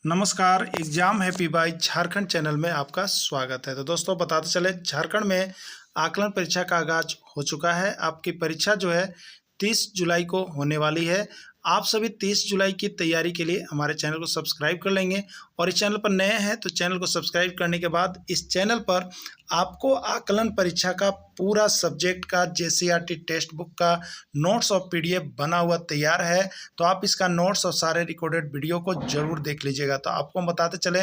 नमस्कार। Exam happy by Jharkhand channel में आपका स्वागत है। तो दोस्तों बताते चले, झारखंड में आकलन परीक्षा का आगाज हो चुका है। आपकी परीक्षा जो है 30 जुलाई को होने वाली है। आप सभी 30 जुलाई की तैयारी के लिए हमारे चैनल को सब्सक्राइब कर लेंगे और इस चैनल पर नए हैं तो चैनल को सब्सक्राइब करने के बाद इस चैनल पर आपको आकलन परीक्षा का पूरा सब्जेक्ट का जेसीईआरटी टेक्स्ट बुक का नोट्स और पीडीएफ बना हुआ तैयार है। तो आप इसका नोट्स और सारे रिकॉर्डेड वीडियो को जरूर देख लीजिएगा। तो आपको बताते चले,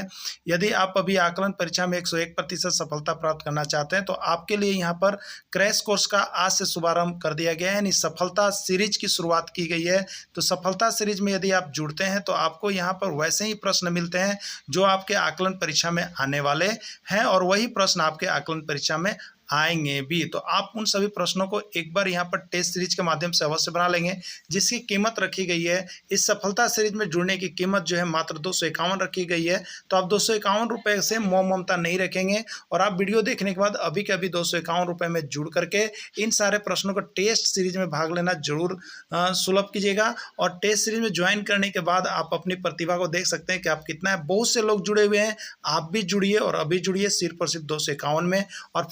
यदि आप अभी आकलन परीक्षा में 101% सफलता प्राप्त करना चाहते हैं तो आपके लिए यहाँ पर क्रैश कोर्स का आज से शुभारंभ कर दिया गया है, यानी सफलता सीरीज की शुरुआत की गई है। तो सफलता सीरीज में यदि आप जुड़ते हैं तो आपको यहाँ पर वैसे ही प्रश्न मिलते हैं जो आपके आकलन परीक्षा में आने वाले हैं और वही प्रश्न आपके आकलन परीक्षा में आएंगे भी। तो आप उन सभी प्रश्नों को एक बार यहाँ पर टेस्ट सीरीज के माध्यम से अवश्य बना लेंगे, जिसकी कीमत रखी गई है। इस सफलता सीरीज में जुड़ने की कीमत जो है मात्र 251 रखी गई है। तो आप 251 रुपये से मोह ममता नहीं रखेंगे और आप वीडियो देखने के बाद अभी के अभी 251 रुपये में जुड़ करके इन सारे प्रश्नों को टेस्ट सीरीज में भाग लेना जरूर सुलभ कीजिएगा। और टेस्ट सीरीज में ज्वाइन करने के बाद आप अपनी प्रतिभा को देख सकते हैं कि आप कितना है। बहुत से लोग जुड़े हुए हैं, आप भी जुड़िए और अभी जुड़िए सिर्फ और सिर्फ 251 में। और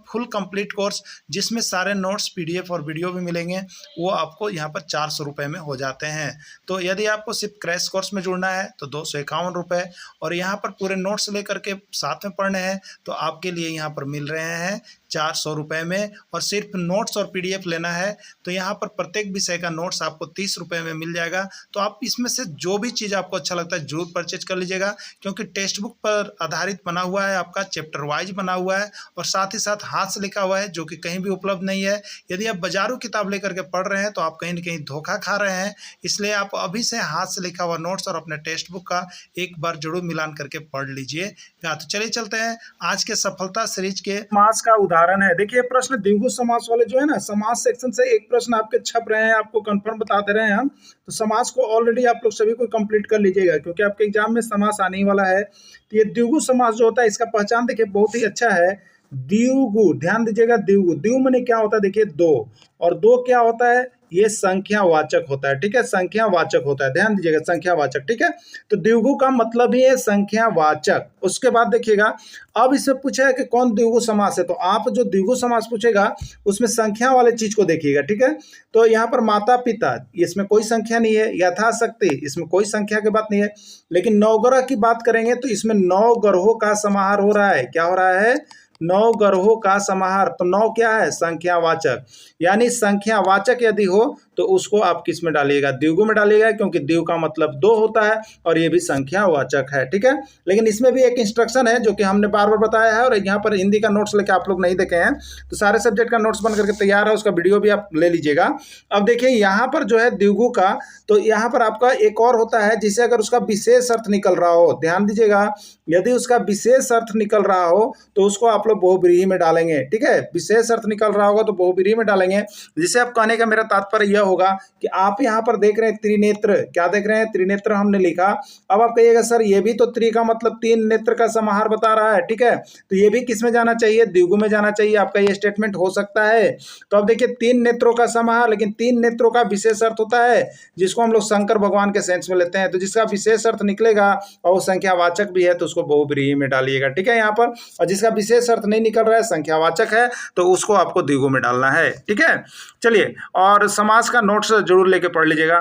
फुल कंप्लीट कोर्स जिसमें सारे नोट्स, पीडीएफ और वीडियो भी मिलेंगे, वो आपको यहाँ पर 400 रुपये में हो जाते हैं। तो यदि आपको सिर्फ क्रैश कोर्स में जुड़ना है तो 251 रुपये और यहाँ पर पूरे नोट्स लेकर के साथ में पढ़ने हैं तो आपके लिए यहाँ पर मिल रहे हैं 400 रुपये में। और सिर्फ नोट्स और पीडीएफ लेना है तो यहाँ पर प्रत्येक विषय का नोट्स आपको 30 रुपये में मिल जाएगा। तो आप इसमें से जो भी चीज़ आपको अच्छा लगता है जरूर परचेज कर लीजिएगा, क्योंकि टेक्स्ट बुक पर आधारित बना हुआ है, आपका चैप्टर वाइज बना हुआ है और साथ ही साथ हाथ से लिखा हुआ है, जो कि कहीं भी उपलब्ध नहीं है। यदि आप बाजारू किताब लेकर के पढ़ रहे हैं तो आप कहीं ना कहीं धोखा खा रहे हैं। इसलिए आप अभी से हाथ से लिखा हुआ नोट्स और अपने टेक्स्ट बुक का एक बार जरूर मिलान करके पढ़ लीजिएगा। तो चलिए चलते हैं आज के सफलता सीरीज के समास का उदाहरण है। देखिए प्रश्न द्विगु समास वाले जो है ना, समास सेक्शन से एक प्रश्न आपके छप रहे हैं, आपको कंफर्म बता दे रहे हैं हम। तो समास को ऑलरेडी आप लोग सभी को कंप्लीट कर लीजिएगा, क्योंकि आपके एग्जाम में समास आने ही वाला है। तो ये द्विगु समास जो होता है इसका पहचान देखिए बहुत ही अच्छा है। द्विगु, ध्यान दीजिएगा, द्विगु, द्विगु माने क्या होता है, देखिए दो, और दो क्या होता है, ये संख्यावाचक होता है। ठीक है, संख्यावाचक होता है, ध्यान दीजिएगा, संख्यावाचक। ठीक है, तो द्विगु का मतलब ही है संख्यावाचक। उसके बाद देखिएगा, अब इसमें पूछा है कि कौन द्विगु समास है, तो आप जो द्विगु समास पूछेगा उसमें संख्या वाले चीज को देखिएगा। ठीक है, तो यहाँ पर माता पिता, इसमें कोई संख्या नहीं है। यथाशक्ति, इसमें कोई संख्या की बात नहीं है। लेकिन नवग्रह की बात करेंगे तो इसमें 9 ग्रहों का समाहार हो रहा है। क्या हो रहा है? 9 ग्रहों का समाहार। तो 9 क्या है? संख्यावाचक। यानी संख्यावाचक यदि हो तो उसको आप किस में डालिएगा? द्विगु में डालिएगा, क्योंकि द्विगु का मतलब 2 होता है और ये भी संख्यावाचक है। ठीक है, लेकिन इसमें भी एक इंस्ट्रक्शन है जो कि हमने बार बार बताया है, और यहाँ पर हिंदी का नोट्स लेके आप लोग नहीं देखे हैं तो सारे सब्जेक्ट का नोट्स बन करके तैयार है, उसका वीडियो भी आप ले लीजिएगा। अब देखिए यहाँ पर जो है द्विगु का, तो यहाँ पर आपका एक और होता है जिसे अगर उसका विशेष अर्थ निकल रहा हो, ध्यान दीजिएगा, यदि उसका विशेष अर्थ निकल रहा हो तो उसको आप लोग बहुव्रीहि में डालेंगे। ठीक है, विशेष अर्थ निकल रहा होगा तो बहुव्रीहि में डालेंगे। जिसे आप कहने का मेरा तात्पर्य यह होगा कि आप यहाँ पर देख रहे हैं त्रिनेत्र, क्या देख रहे हैं? त्रिनेत्र हमने लिखा। अब आप कहिएगा सर ये भी तो त्रि का मतलब 3 नेत्र का समाहार बता रहा है। ठीक है, तो ये भी किस में जाना चाहिए? द्विगु में जाना चाहिए। आपका ये स्टेटमेंट हो सकता है। तो अब देखिए 3 नेत्रों का समाहार, लेकिन 3 नेत्रों का विशेष अर्थ होता है जिसको हम लोग शंकर भगवान के सेंस में लेते हैं। तो जिसका विशेष अर्थ निकलेगा और वो संख्यावाचक भी है तो उसको बहुव्रीहि में डालिएगा। ठीक है, यहाँ पर, और जिसका विशेष अर्थ नहीं निकल रहा है, संख्यावाचक है, तो उसको आपको द्विगु में डालना है। ठीक है, चलिए, और समास का नोट्स जरूर लेके पढ़ लीजिएगा।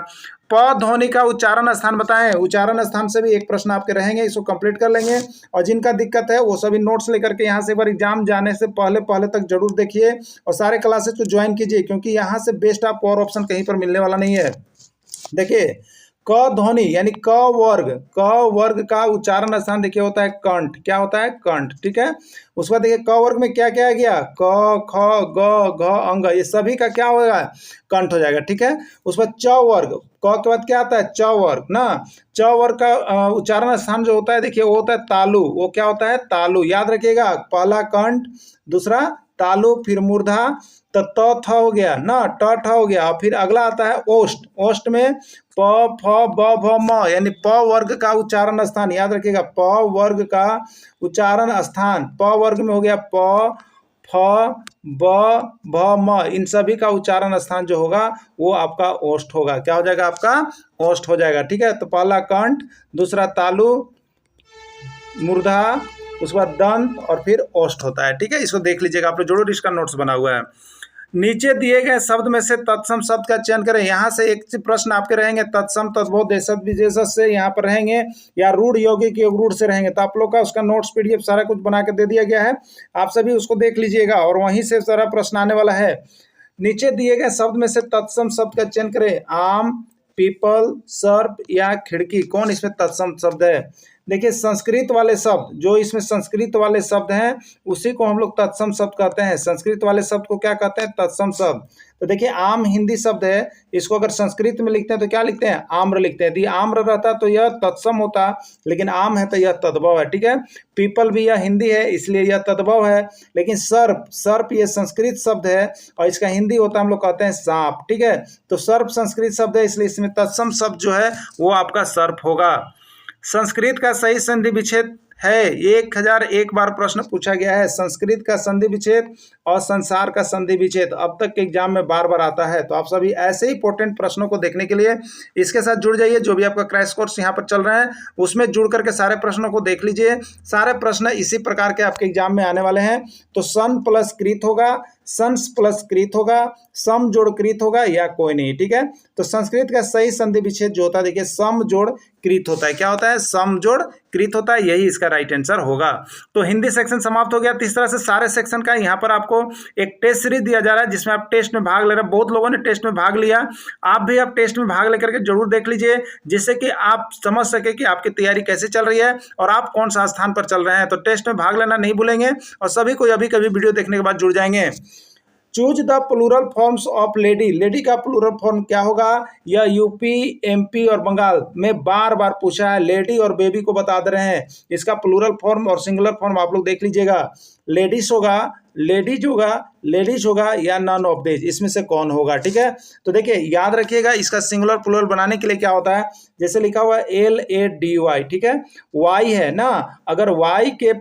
प ध्वनि का उच्चारण स्थान बताएं। उच्चारण स्थान से भी एक प्रश्न आपके रहेंगे, इसको कंप्लीट कर लेंगे। और जिनका दिक्कत है वो सभी नोट्स लेकर के यहाँ से बार एग्जाम जाने से पहले तक जरूर देखिए और सारे क्लासेस को ज्वाइन कीजिए, क्योंकि यहाँ से बेस्ट आपको और ऑप्शन कहीं पर मिलने वाला नहीं है। देखिए क ध्वनि यानी क वर्ग का उच्चारण स्थान देखिए होता है कंठ। क्या होता है? कंठ। ठीक है, उसके बाद देखिए क वर्ग में क्या क्या आ गया? क, ख, ग, घ, अंग, ये सभी का क्या होगा? कंठ हो जाएगा। ठीक है, उसके बाद च वर्ग, क के बाद क्या आता है? च वर्ग ना। च वर्ग का उच्चारण स्थान जो होता है देखिए वो होता है तालु। वो क्या होता है? तालु। याद रखिएगा, पहला कंठ, दूसरा तालु, फिर मूर्धा, तो त थ हो गया ना, ट ठ हो गया, और फिर अगला आता है ओष्ठ। ओष्ठ में प फ ब भ म, यानी प वर्ग का उच्चारण स्थान। याद रखिएगा, प वर्ग का उच्चारण स्थान, प वर्ग में हो गया प, फ, ब, भ, म, इन सभी का उच्चारण स्थान जो होगा वो आपका ओष्ठ होगा। क्या हो जाएगा? आपका ओष्ठ हो जाएगा। ठीक है, तो पहला कंठ, दूसरा तालु, मूर्धा, उसके बाद दंत और फिर ओष्ठ होता है। ठीक है, इसको देख लीजिएगा, आप लोग जरूर इसका नोट्स बना हुआ है। नीचे दिए गए शब्द में से तत्सम शब्द का चयन करें। यहाँ से एक प्रश्न आपके रहेंगे, तत्सम, तद्भव, देशज, विशेषज से यहाँ पर रहेंगे, या रूढ़, यौगिक, योग रूढ़ से रहेंगे। तो आप लोग का उसका नोट्स पीडीएफ सारा कुछ बना के दे दिया गया है, आप सभी उसको देख लीजिएगा और वहीं से सारा प्रश्न आने वाला है। नीचे दिए गए शब्द में से तत्सम शब्द का चयन करें। आम, पीपल, सर्प या खिड़की, कौन इसमें तत्सम शब्द है? देखिए, संस्कृत वाले शब्द, जो इसमें संस्कृत वाले शब्द हैं उसी को हम लोग तत्सम शब्द कहते हैं। संस्कृत वाले शब्द को क्या कहते हैं? तत्सम शब्द। तो देखिए, आम हिंदी शब्द है, इसको अगर संस्कृत में लिखते हैं तो क्या लिखते हैं? आम्र लिखते हैं। यदि आम्र रहता तो यह तत्सम होता, लेकिन आम है तो यह तद्भव है। ठीक है, पीपल भी यह हिंदी है इसलिए यह तद्भव है, लेकिन सर्प, सर्प ये संस्कृत शब्द है और इसका हिंदी होता है, हम लोग कहते हैं सांप। ठीक है, तो सर्प संस्कृत शब्द है इसलिए इसमें तत्सम शब्द जो है वो आपका सर्प होगा। संस्कृत का सही संधि विच्छेद है, 1001 बार प्रश्न पूछा गया है। संस्कृत का संधि विच्छेद और संसार का संधि विच्छेद अब तक के एग्जाम में बार बार आता है। तो आप सभी ऐसे ही इंपॉर्टेंट प्रश्नों को देखने के लिए इसके साथ जुड़ जाइए। जो भी आपका क्रैश कोर्स यहाँ पर चल रहा है उसमें जुड़ करके सारे प्रश्नों को देख लीजिए। सारे प्रश्न इसी प्रकार के आपके एग्जाम में आने वाले हैं। तो सन प्लस कृत होगा, संस प्लस कृत होगा, सम जोड़ कृत होगा या कोई नहीं। ठीक है, तो संस्कृत का सही संधि विच्छेद जो होता है, देखिए सम जोड़ कृत होता है। क्या होता है? सम जोड़ कृत होता है, यही इसका राइट आंसर होगा। तो हिंदी सेक्शन समाप्त हो गया। तो इस तरह से सारे सेक्शन का यहाँ पर आपको एक टेस्ट सीरीज दिया जा रहा है जिसमें आप टेस्ट में भाग ले रहे हैं। बहुत लोगों ने टेस्ट में भाग लिया, आप भी आप टेस्ट में भाग लेकर के जरूर देख लीजिए, जिससे कि आप समझ सके कि आपकी तैयारी कैसे चल रही है और आप कौन सा स्थान पर चल रहे हैं। तो टेस्ट में भाग लेना नहीं भूलेंगे और सभी को अभी कभी वीडियो देखने के बाद जुड़ जाएंगे। Choose the plural forms of lady, lady का प्लूरल फॉर्म क्या होगा? यह यूपी, एमपी और बंगाल में बार बार पूछा है। लेडी और बेबी को बता दे रहे हैं, इसका प्लूरल फॉर्म और सिंगुलर फॉर्म आप लोग देख लीजिएगा। लेडीज होगा, लेडीज होगा, लेडीज होगा या नन ऑफ दिस, इसमें से कौन होगा? ठीक है, तो देखिए याद रखिएगा, इसका सिंगुलर प्लूरल बनाने के लिए क्या होता है, जैसे लिखा हुआ है LADY। ठीक है, वाई है ना, अगर वाई के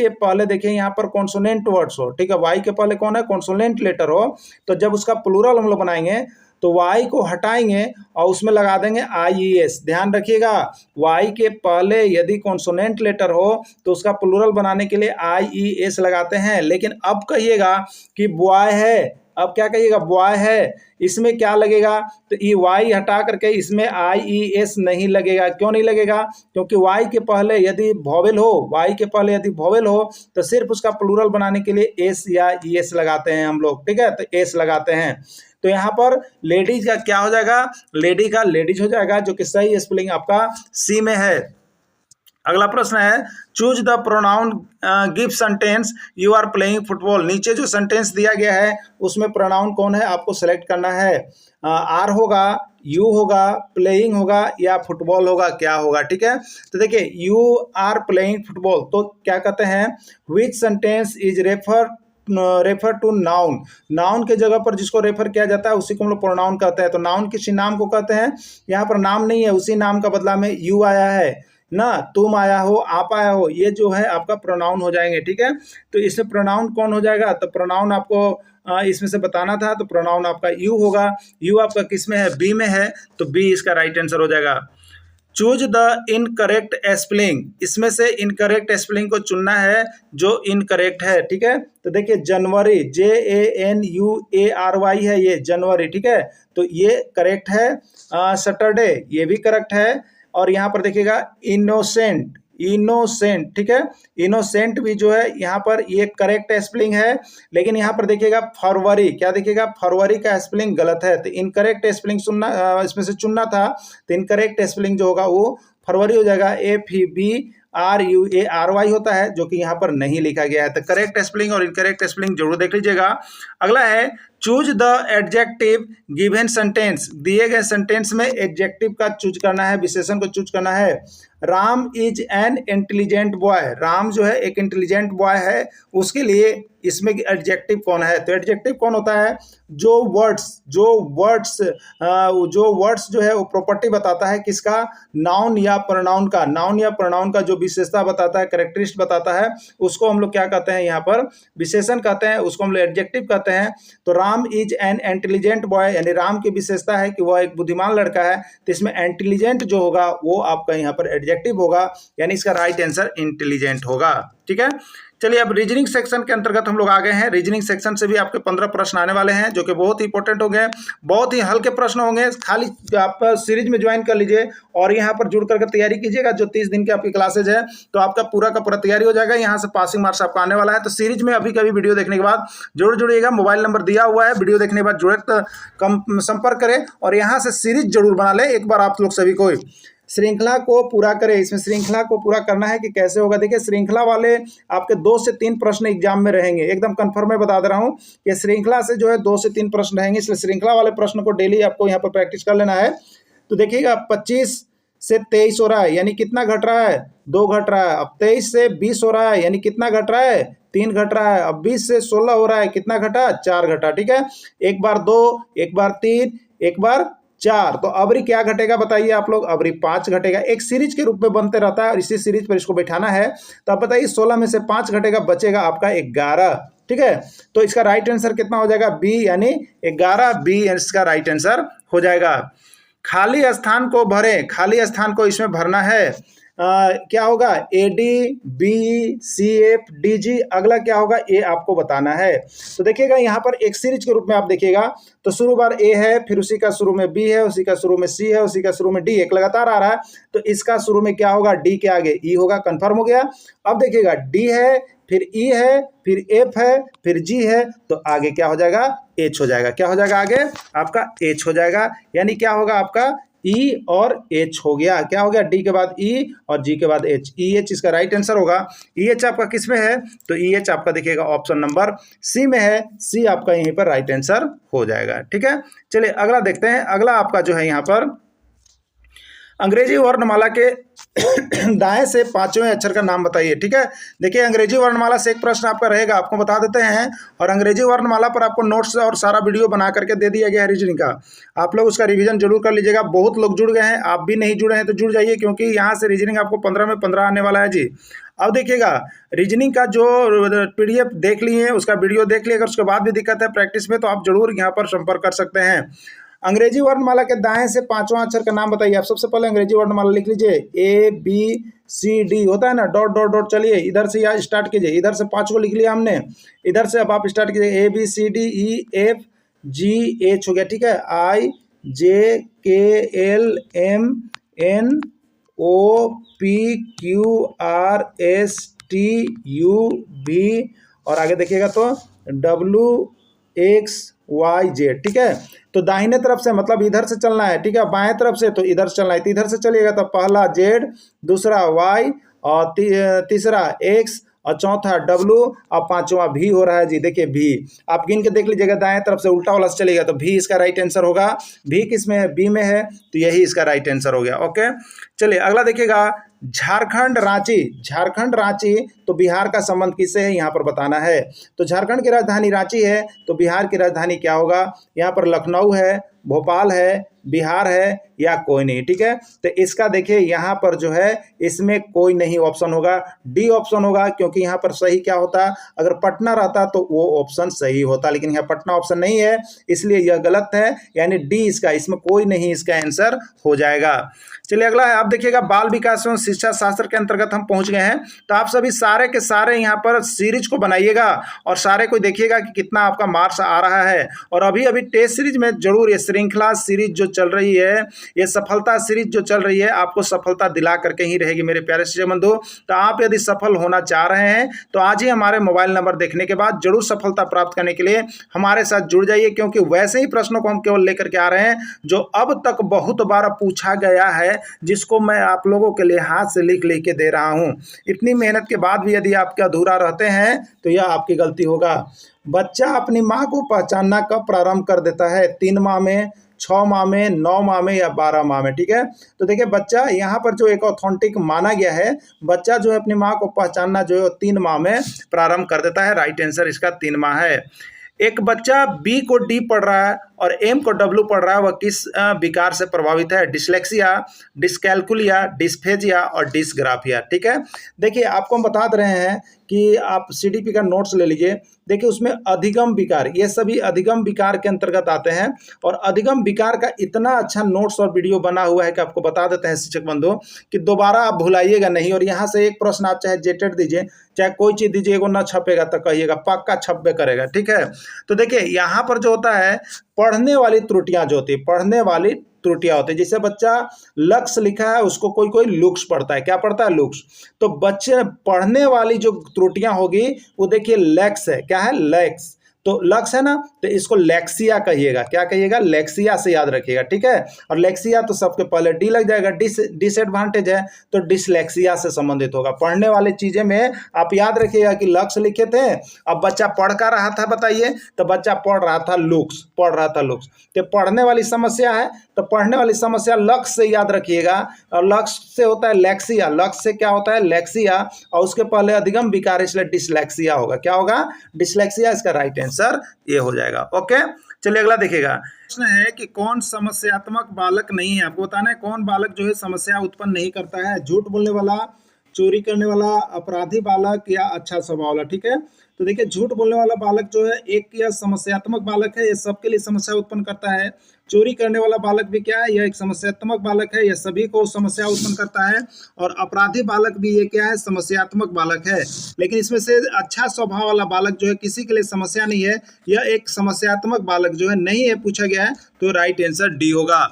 पहले देखिए यहाँ पर कॉन्सोनेंट वर्ड्स हो, ठीक है, वाई के पहले कौन है? कॉन्सोनेंट लेटर हो, तो जब उसका प्लूरल हम लोग बनाएंगे तो वाई को हटाएंगे और उसमें लगा देंगे IES। ध्यान रखिएगा, वाई के पहले यदि कॉन्सोनेंट लेटर हो तो उसका प्लूरल बनाने के लिए IES लगाते हैं। लेकिन अब कहिएगा कि बॉय है, अब क्या कहिएगा? बॉय है, इसमें क्या लगेगा? तो ये वाई हटा करके इसमें IES नहीं लगेगा। क्यों नहीं लगेगा? क्योंकि वाई के पहले यदि वॉवेल हो, वाई के पहले यदि वॉवेल हो तो सिर्फ उसका प्लूरल बनाने के लिए एस या ES लगाते हैं हम लोग। ठीक है, तो एस लगाते हैं। तो यहाँ पर लेडीज का क्या हो जाएगा? लेडी का लेडीज हो जाएगा, जो कि सही स्पेलिंग आपका सी में है। अगला प्रश्न है, choose the pronoun give sentence you are playing football. नीचे जो सेंटेंस दिया गया है उसमें प्रोनाउन कौन है आपको सेलेक्ट करना है। आर होगा, यू होगा, प्लेइंग होगा या फुटबॉल होगा, क्या होगा? ठीक है, तो देखिए यू आर प्लेइंग फुटबॉल, तो क्या कहते हैं? Which sentence is refer to noun. Noun के जगह पर जिसको रेफर किया जाता है उसी को हम लोग प्रोनाउन कहते हैं। तो नाउन किसी नाम को कहते हैं, यहाँ पर नाम नहीं है, उसी नाम का बदला में यू आया है ना, तुम आया हो, आप आया हो, ये जो है आपका प्रोनाउन हो जाएंगे। ठीक है, तो इसमें प्रोनाउन कौन हो जाएगा? तो प्रोनाउन आपको इसमें से बताना था, तो प्रोनाउन आपका यू होगा। यू आपका किस में है? बी में है, तो बी इसका राइट आंसर हो जाएगा। चूज द इनकरेक्ट स्पेलिंग, इसमें से इनकरेक्ट स्पेलिंग को चुनना है जो इनकरेक्ट है। ठीक है, तो देखिए जनवरी, JANUARY है ये जनवरी। ठीक है, तो ये करेक्ट है। सैटरडे ये भी करेक्ट है। और यहाँ पर देखिएगा इनोसेंट, इनोसेंट, ठीक है, इनोसेंट भी जो है यहाँ पर ये करेक्ट स्पेलिंग है। लेकिन यहाँ पर देखिएगा फरवरी, क्या देखिएगा? फरवरी का स्पेलिंग गलत है, तो इनकरेक्ट स्पेलिंग सुनना, इसमें से चुनना था, तो इनकरेक्ट स्पेलिंग जो होगा वो फरवरी हो जाएगा। FEBRUARY होता है, जो कि यहाँ पर नहीं लिखा गया है। तो करेक्ट स्पेलिंग और इनकरेक्ट स्पेलिंग जरूर देख लीजिएगा। अगला है, choose the adjective given sentence. दिए गए सेंटेंस में एडजेक्टिव का चूज करना है, विशेषण को चूज करना है। Ram is an intelligent boy, Ram जो है एक इंटेलिजेंट बॉय है, उसके लिए इसमें एडजेक्टिव कौन है? तो एडजेक्टिव कौन होता है? जो वर्ड्स जो है वो प्रॉपर्टी बताता है किसका? नाउन या प्रोनाउन का। नाउन या प्रोनाउन का जो विशेषता बताता है, कैरेक्टरिस्टिक बताता है, उसको हम लोग क्या कहते हैं यहाँ पर विशेषण कहते हैं, उसको हम लोग एडजेक्टिव कहते हैं। तो Ram is an intelligent boy, यानी राम की विशेषता है कि वह एक बुद्धिमान लड़का है, तो इसमें इंटेलिजेंट जो होगा वो आपका यहाँ पर एडजेक्टिव होगा, यानी इसका राइट आंसर इंटेलिजेंट होगा। ठीक है, चलिए अब रीजनिंग सेक्शन के अंतर्गत हम लोग आ गए हैं। रीजनिंग सेक्शन से भी आपके 15 प्रश्न आने वाले हैं जो कि बहुत ही इंपॉर्टेंट होंगे, बहुत ही हल्के प्रश्न होंगे। खाली आप सीरीज में ज्वाइन कर लीजिए और यहाँ पर जुड़ करके तैयारी कीजिएगा। जो 30 दिन की आपकी क्लासेज है तो आपका पूरा का पूरा तैयारी हो जाएगा, यहाँ से पासिंग मार्क्स आपका आने वाला है। तो सीरीज में अभी कभी वीडियो देखने के बाद जरूर जुड़िएगा। मोबाइल नंबर दिया हुआ है, वीडियो देखने के बाद जुड़े संपर्क करें और यहाँ से सीरीज जरूर बना लें एक बार आप लोग सभी को। श्रृंखला को पूरा करें, इसमें श्रृंखला को पूरा करना है कि कैसे होगा। देखिए श्रृंखला वाले आपके 2 से 3 प्रश्न एग्जाम में रहेंगे, एकदम कंफर्म मैं बता दे रहा हूँ कि श्रृंखला से जो है 2 से 3 प्रश्न रहेंगे, इसलिए श्रृंखला वाले प्रश्न को डेली आपको यहाँ पर प्रैक्टिस कर लेना है। तो देखिएगा 25 से 23 हो रहा है, यानी कितना घट रहा है, 2 घट रहा है। अब 23 से 20 हो रहा है, यानी कितना घट रहा है, 3 घट रहा है। अब 20 से 16 हो रहा है, कितना घटा, 4 घटा। ठीक है, एक बार 2, एक बार 3, एक बार 4, तो अबरी क्या घटेगा बताइए आप लोग, अबरी 5 घटेगा। एक सीरीज के रूप में बनते रहता है और इसी सीरीज पर इसको बैठाना है। तो आप बताइए 16 में से 5 घटेगा, बचेगा आपका 11। ठीक है, तो इसका राइट आंसर कितना हो जाएगा, बी, यानी 11 बी इसका राइट आंसर हो जाएगा। खाली स्थान को भरें, खाली स्थान को इसमें भरना है। क्या होगा, A D B C F D G, अगला क्या होगा ए आपको बताना है। तो देखिएगा यहाँ पर एक सीरीज के रूप में आप देखिएगा तो शुरू बार ए है, फिर उसी का शुरू में बी है, उसी का शुरू में सी है, उसी का शुरू में डी, एक लगातार आ रहा है। तो इसका शुरू में क्या होगा, डी के आगे ई होगा, कंफर्म हो गया। अब देखिएगा डी है, फिर ई है, फिर एफ है, फिर जी है, तो आगे क्या हो जाएगा, एच हो जाएगा। क्या हो जाएगा आगे आपका एच हो जाएगा, यानी क्या होगा आपका ई और एच हो गया। क्या हो गया, डी के बाद ई और जी के बाद एच, ई एच इसका राइट आंसर होगा। ई एच आपका किस में है, तो ई एच आपका देखिएगा ऑप्शन नंबर सी में है, सी आपका यहीं पर राइट आंसर हो जाएगा। ठीक है, चलिए अगला देखते हैं। अगला आपका जो है यहाँ पर अंग्रेजी वर्णमाला के दाएं से 5वें अक्षर का नाम बताइए। ठीक है, देखिए अंग्रेजी वर्णमाला से एक प्रश्न आपका रहेगा, आपको बता देते हैं। और अंग्रेजी वर्णमाला पर आपको नोट्स और सारा वीडियो बना करके दे दिया गया है रीजनिंग का, आप लोग उसका रिवीजन जरूर कर लीजिएगा। बहुत लोग जुड़ गए हैं, आप भी नहीं जुड़े हैं तो जुड़ जाइए, क्योंकि यहाँ से रीजनिंग आपको 15 में 15 आने वाला है जी। अब देखिएगा रीजनिंग का जो PDF देख लिए, उसका वीडियो देख लिए, अगर उसके बाद भी दिक्कत है प्रैक्टिस में तो आप जरूर यहाँ पर संपर्क कर सकते हैं। अंग्रेजी वर्णमाला के दाएं से 5वां अक्षर का नाम बताइए। आप सबसे पहले अंग्रेजी वर्णमाला लिख लीजिए, ए बी सी डी होता है ना, डॉट डॉट डॉट। चलिए इधर से यहाँ स्टार्ट कीजिए, इधर से 5 को लिख लिया हमने, इधर से अब आप स्टार्ट कीजिए, A B C D E F G H हो गया। ठीक है, I J K L M N O P Q R S T U V, और आगे देखिएगा तो डब्ल्यू एक्स वाई जेड। ठीक है, तो दाहिने तरफ से मतलब इधर से चलना है। ठीक है, बाएं तरफ से तो इधर से चलना है, तो इधर से चलिएगा तो पहला जेड, दूसरा वाई और तीसरा एक्स और चौथा डब्लू और 5वां भी हो रहा है जी। देखिए भी आप गिन के देख लीजिएगा, दाएं तरफ से उल्टा वाला से चलेगा तो भी इसका राइट आंसर होगा। भी किस में है, बी में है, तो यही इसका राइट आंसर हो गया। ओके, चलिए अगला देखिएगा, झारखंड रांची। झारखंड रांची, तो बिहार का संबंध किससे है यहाँ पर बताना है। तो झारखंड की राजधानी रांची है, तो बिहार की राजधानी क्या होगा, यहाँ पर लखनऊ है, भोपाल है, बिहार है या कोई नहीं। ठीक है, तो इसका देखिए यहाँ पर जो है इसमें कोई नहीं ऑप्शन होगा, डी ऑप्शन होगा, क्योंकि यहाँ पर सही क्या होता, अगर पटना रहता तो वो ऑप्शन सही होता, लेकिन यहाँ पटना ऑप्शन नहीं है, इसलिए यह गलत है, यानी डी इसका, इसमें कोई नहीं इसका आंसर हो जाएगा। चलिए अगला है, आप देखिएगा बाल विकास एवं शिक्षा शास्त्र के अंतर्गत हम पहुंच गए हैं। तो आप सभी सारे के सारे यहाँ पर सीरीज को बनाइएगा और सारे को देखिएगा कि कितना आपका मार्क्स आ रहा है। और अभी अभी टेस्ट सीरीज में जरूर ये श्रृंखला सीरीज जो चल रही है, ये सफलता सीरीज जो चल रही है, आपको सफलता दिला करके ही रहेगी मेरे प्यारे शिक्षक बंधु। तो आप यदि सफल होना चाह रहे हैं तो आज ही हमारे मोबाइल नंबर देखने के बाद जरूर सफलता प्राप्त करने के लिए हमारे साथ जुड़ जाइए, क्योंकि वैसे ही प्रश्नों को हम केवल लेकर के आ रहे हैं जो अब तक बहुत बार पूछा गया है, जिसको मैं आप लोगों के लिए हाथ से लिख के दे रहा हूं। इतनी मेहनत के बाद भी यदि आपके अधूरा रहते हैं तो यह आपकी गलती होगा। बच्चा अपनी माँ को पहचानना कब प्रारंभ कर देता है, 3 माह में, 6 माह में, 9 माह में या 12 माह में। ठीक है, तो देखिए बच्चा यहाँ पर जो एक ऑथेंटिक माना गया है, बच्चा जो है अपनी माँ को पहचानना जो है 3 माह में प्रारंभ कर देता है। राइट आंसर इसका 3 माह है। एक बच्चा बी को डी पढ़ रहा है और एम को डब्ल्यू पढ़ रहा है वह किस विकार से प्रभावित है? डिसलेक्सिया, डिसकैलकुलिया, डिस्फेजिया और डिसग्राफिया। ठीक है, देखिए आपको हम बता दे रहे हैं कि आप सीडीपी का नोट्स ले लीजिए। देखिए उसमें अधिगम विकार, ये सभी अधिगम विकार के अंतर्गत आते हैं और अधिगम विकार का इतना अच्छा नोट्स और वीडियो बना हुआ है कि आपको बता देते हैं शिक्षक बंधु कि दोबारा आप भुलाइएगा नहीं। और यहाँ से एक प्रश्न आप चाहे जेटेड दीजिए, चाहे कोई चीज़ दीजिए, एगो ना छपेगा तो कहिएगा पक्का छपबे करेगा। ठीक है, तो देखिए यहाँ पर जो होता है पढ़ने वाली त्रुटियां जो होती है, पढ़ने वाली त्रुटियां होती है। जैसे बच्चा लक्ष्य लिखा है उसको कोई कोई लुक्स पढ़ता है, क्या पढ़ता है? लुक्स। तो बच्चे पढ़ने वाली जो त्रुटियां होगी वो देखिए लैक्स है, क्या है? लैक्स। तो लक्ष्य है ना, तो इसको लेक्सिया कहिएगा। क्या कहिएगा? लेक्सिया से याद रखिएगा। ठीक है, और लेक्सिया तो सबके पहले डी लग जाएगा। डिसएडवांटेज है तो डिसलेक्सिया से संबंधित होगा। पढ़ने वाली चीजें में आप याद रखिएगा कि लक्ष्य लिखे थे, अब बच्चा पढ़ कर रहा था, बताइए? तो बच्चा पढ़ रहा था लुक्स, पढ़ रहा था लुक्स। तो पढ़ने वाली समस्या है तो पढ़ने वाली समस्या लक्ष्य से याद रखिएगा, और लक्ष्य से होता है लेक्सिया, लक्ष्य से क्या होता है? लेक्सिया, और उसके पहले अधिगम विकार, इसलिए डिसलेक्सिया होगा। क्या होगा? डिसलेक्सिया, इसका राइट आंसर ये हो जाएगा। ओके, चलिए अगला देखिएगा। प्रश्न है कि कौन समस्यात्मक बालक नहीं है? आपको बताना है कौन बालक जो है समस्या उत्पन्न नहीं करता है। झूठ बोलने वाला, चोरी करने वाला, अपराधी बालक या अच्छा स्वभाव वाला। ठीक है, तो देखिए झूठ बोलने वाला बालक जो है एक या समस्यात्मक बालक है, ये सबके लिए समस्या उत्पन्न करता है। चोरी करने वाला बालक भी क्या है? यह एक समस्यात्मक बालक है, यह सभी को समस्या उत्पन्न करता है। और अपराधी बालक भी ये क्या है? समस्यात्मक बालक है। लेकिन इसमें से अच्छा स्वभाव वाला बालक जो है किसी के लिए समस्या नहीं है, यह एक समस्यात्मक बालक जो है नहीं है, पूछा गया है, तो राइट आंसर डी होगा।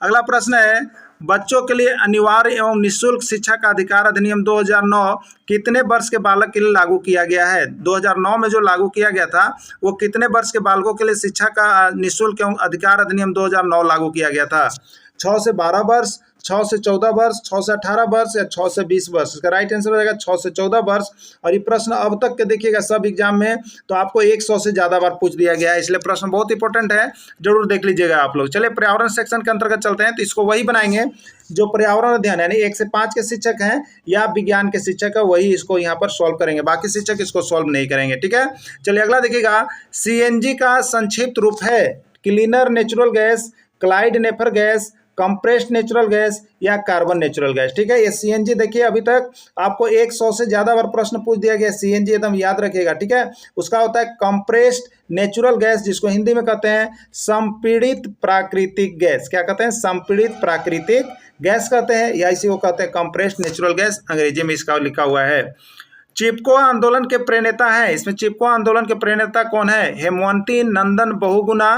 अगला प्रश्न है बच्चों के लिए अनिवार्य एवं निःशुल्क शिक्षा का अधिकार अधिनियम 2009 कितने वर्ष के बालक के लिए लागू किया गया है? 2009 में जो लागू किया गया था वो कितने वर्ष के बालकों के लिए शिक्षा का निःशुल्क एवं अधिकार अधिनियम 2009 लागू किया गया था? 6 से 12 वर्ष, 6 से 14 वर्ष, 6 से 18 वर्ष या 6 से 20 वर्ष? इसका राइट आंसर हो जाएगा 6 से 14 वर्ष। और ये प्रश्न अब तक के देखिएगा सब एग्जाम में तो आपको 100 से ज़्यादा बार पूछ दिया गया है, इसलिए प्रश्न बहुत इंपॉर्टेंट है, जरूर देख लीजिएगा आप लोग। चलिए पर्यावरण सेक्शन के अंतर्गत चलते हैं, तो इसको वही बनाएंगे जो पर्यावरण अध्ययन यानी 1 से 5 के शिक्षक हैं या विज्ञान के शिक्षक है, वही इसको यहाँ पर सॉल्व करेंगे, बाकी शिक्षक इसको सॉल्व नहीं करेंगे। ठीक है, चलिए अगला देखिएगा। सीएनजी का संक्षिप्त रूप है क्लीनर नेचुरल गैस, क्लाइड नेफर गैस, कंप्रेस्ड नेचुरल गैस या कार्बन नेचुरल गैस। ठीक है, ये सीएनजी देखिए अभी तक आपको 100 से ज़्यादा बार प्रश्न पूछ दिया गया। सीएनजी एकदम याद रखिएगा। ठीक है, उसका होता है कंप्रेस्ड नेचुरल गैस, जिसको हिंदी में कहते हैं संपीड़ित प्राकृतिक गैस। क्या कहते हैं? संपीड़ित प्राकृतिक गैस कहते हैं, या इसी को कहते हैं कंप्रेस्ड नेचुरल गैस, अंग्रेजी में इसका लिखा हुआ है। चिपको आंदोलन के प्रणेता हैं, इसमें चिपको आंदोलन के प्रणेता कौन है? हेमवंती नंदन बहुगुणा,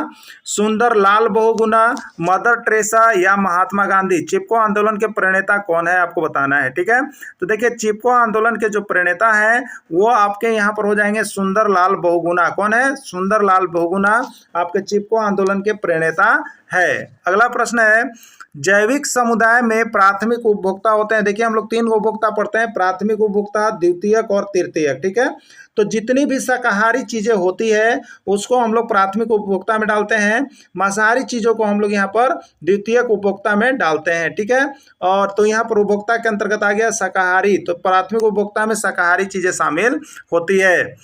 सुंदर लाल बहुगुणा, मदर टेरेसा या महात्मा गांधी? चिपको आंदोलन के प्रणेता कौन है आपको बताना है। ठीक है, तो देखिए चिपको आंदोलन के जो प्रणेता हैं वो आपके यहाँ पर हो जाएंगे सुंदर लाल बहुगुणा। कौन है? सुंदर लाल बहुगुणा आपके चिपको आंदोलन के प्रणेता है। अगला प्रश्न है जैविक समुदाय में प्राथमिक उपभोक्ता होते हैं। देखिए हम लोग 3 उपभोक्ता पढ़ते हैं, प्राथमिक उपभोक्ता, द्वितीयक और तृतीयक। ठीक है, तो जितनी भी शाकाहारी चीज़ें होती है उसको हम लोग प्राथमिक उपभोक्ता में डालते हैं, मांसाहारी चीज़ों को हम लोग यहाँ पर द्वितीयक उपभोक्ता में डालते हैं। ठीक है, और तो यहाँ पर उपभोक्ता के अंतर्गत आ गया शाकाहारी, तो प्राथमिक उपभोक्ता में शाकाहारी चीज़ें शामिल होती है।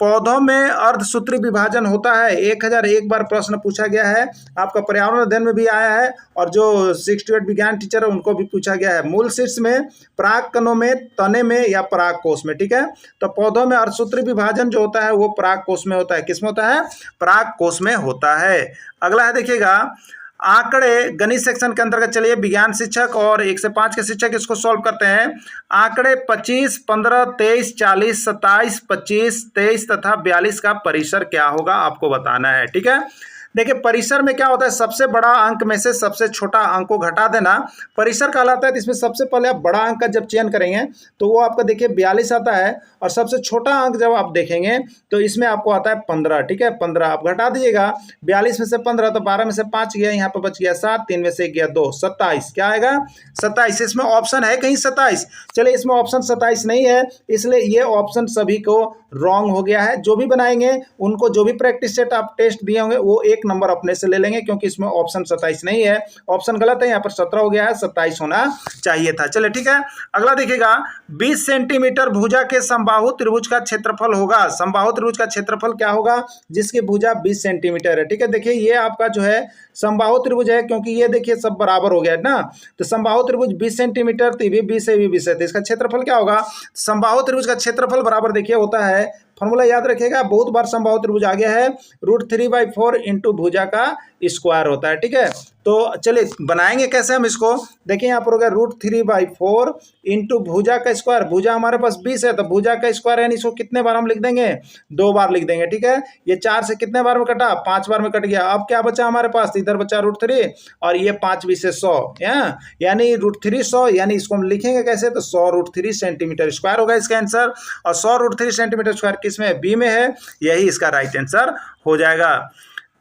पौधों में अर्धसूत्री विभाजन होता है, 1001 बार प्रश्न पूछा गया है, आपका पर्यावरण अध्ययन में भी आया है और जो 6 to 8 विज्ञान टीचर है उनको भी पूछा गया है। मूल शीर्ष में, पराग कणों में, तने में या पराग कोष में। ठीक है, तो पौधों में अर्धसूत्री विभाजन जो होता है वो पराग कोष में होता है। किस में होता है? पराग कोष में होता है। अगला है देखिएगा आंकड़े, गणित सेक्शन के अंतर्गत चलिए विज्ञान शिक्षक और 1 से 5 के शिक्षक इसको सॉल्व करते हैं। आंकड़े 25, 15, 23, 40, 27, 25, 23 तथा 42 का परिसर क्या होगा आपको बताना है। ठीक है, देखिए परिसर में क्या होता है, सबसे बड़ा अंक में से सबसे छोटा अंक को घटा देना परिसर कहलाता है। तो इसमें सबसे पहले आप बड़ा अंक का जब चयन करेंगे तो वो आपका देखिए 42 आता है, और सबसे छोटा अंक जब आप देखेंगे तो इसमें आपको आता है 15। ठीक है, 15 आप घटा दीजिएगा, 42 में से 15 तो 12 में से 5 गया, यहाँ पर बच गया 7, 3 में से 1 गया 2, 27। क्या आएगा? 27। इसमें ऑप्शन है कहीं 27? चलिए इसमें ऑप्शन 27 नहीं है, इसलिए ये ऑप्शन सभी को रॉन्ग हो गया है। जो भी बनाएंगे उनको जो भी प्रैक्टिस सेट आप टेस्ट दिए होंगे वो एक एक नंबर अपने से ले लेंगे, क्योंकि इसमें ऑप्शन 27 नहीं है, ऑप्शन गलत है, यहाँ पर 17 हो गया है, 27 होना चाहिए था। चलिए ठीक है, अगला देखिएगा, 20 सेंटीमीटर भुजा के समबाहु त्रिभुज का क्षेत्रफल होगा। समबाहु त्रिभुज का क्षेत्रफल क्या होगा? जिसकी भुजा 20 सेंटीमीटर है। ठीक है, देखिए ये आपका जो है समबाहु त्रिभुज है, क्योंकि ये देखिए सब बराबर हो गया है ना, तो समबाहु त्रिभुज 20 सेंटीमीटर, तो ये भी 20 है, ये भी 20 है, तो इसका क्षेत्रफल क्या होगा? समबाहु त्रिभुज का क्षेत्रफल बराबर देखिए होता है, फॉर्मूला याद रखिएगा, बहुत बार समबाहु त्रिभुज आ गया है, √3/4 इंटू भुजा का स्क्वायर होता है। ठीक है, तो चलिए बनाएंगे कैसे हम इसको, देखिए यहाँ पर हो गया √3/4 इंटू भुजा का स्क्वायर। भुजा हमारे पास 20 है, तो भुजा का स्क्वायर यानी इसको कितने बार हम लिख देंगे? 2 बार लिख देंगे। ठीक है, ये 4 से कितने बार में कटा? 5 बार में कट गया। अब क्या बचा हमारे पास? इधर बचा √3 और ये 5 20 से 100, यानी √3 100, यानी इसको हम लिखेंगे कैसे? तो 100 √3 सेंटीमीटर स्क्वायर होगा इसका आंसर, और 100 √3 सेंटीमीटर स्क्वायर किसमें? बी में है, यही इसका राइट आंसर हो जाएगा।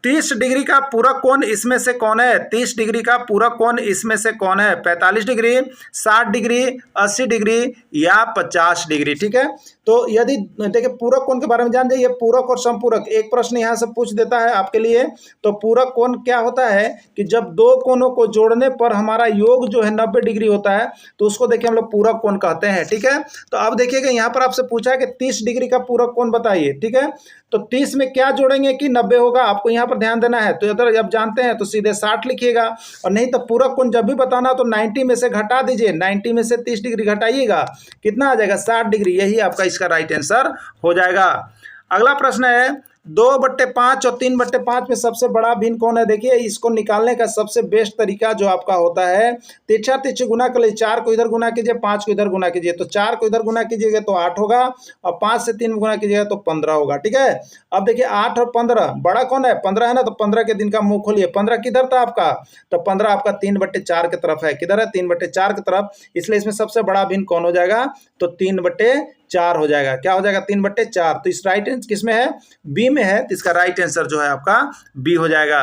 30 डिग्री का पूरक कोण इसमें से कौन है? 30 डिग्री का पूरक कोण इसमें से कौन है? 45 डिग्री, 60 डिग्री, 80 डिग्री या 50 डिग्री। ठीक है, तो यदि देखिए पूरक कोण के बारे में जान जाइए, पूरक और समपूरक, एक प्रश्न यहाँ से पूछ देता है आपके लिए। तो पूरक कोण क्या होता है कि जब दो कोणों को जोड़ने पर हमारा योग जो है 90 डिग्री होता है, तो उसको देखिए हम लोग पूरक कोण कहते हैं। ठीक है, तो अब देखिएगा यहाँ पर आपसे पूछा है कि 30 डिग्री का पूरक कोण बताइए। ठीक है, तो 30 में क्या जोड़ेंगे कि 90 होगा, आपको यहाँ पर ध्यान देना है। तो अगर जब जानते हैं तो सीधे 60 लिखिएगा, और नहीं तो पूरक कोण जब भी बताना तो 90 में से घटा दीजिए, 90 में से 30 डिग्री घटाइएगा, कितना आ जाएगा? 60 डिग्री, यही आपका इसका राइट आंसर हो जाएगा। अगला प्रश्न है, 2/5 और 3/5 में सबसे बड़ा भिन्न कौन है? देखिए इसको निकालने का सबसे बेस्ट तरीका जो आपका होता है, तिरछा तिरछी गुना कर लीजिए, 4 को इधर गुना कीजिए, 5 को इधर गुना कीजिए, तो 4 को इधर गुना कीजिएगा तो 8 होगा, और 5 से 3 गुना कीजिएगा तो 15 होगा। ठीक है, अब देखिए 8 और 15, बड़ा कौन है? 15 है ना, तो 15 के दिन का मुंह खोलिए। 15 किधर था आपका? तो 15 आपका 3/4 की तरफ है। किधर है? 3/4 की तरफ, इसलिए इसमें सबसे बड़ा भिन्न कौन हो जाएगा? तो 3/4 हो जाएगा। क्या हो जाएगा? 3/4। तो इस राइट आंसर किसमें है? बी में है, तो इसका राइट आंसर जो है आपका बी हो जाएगा।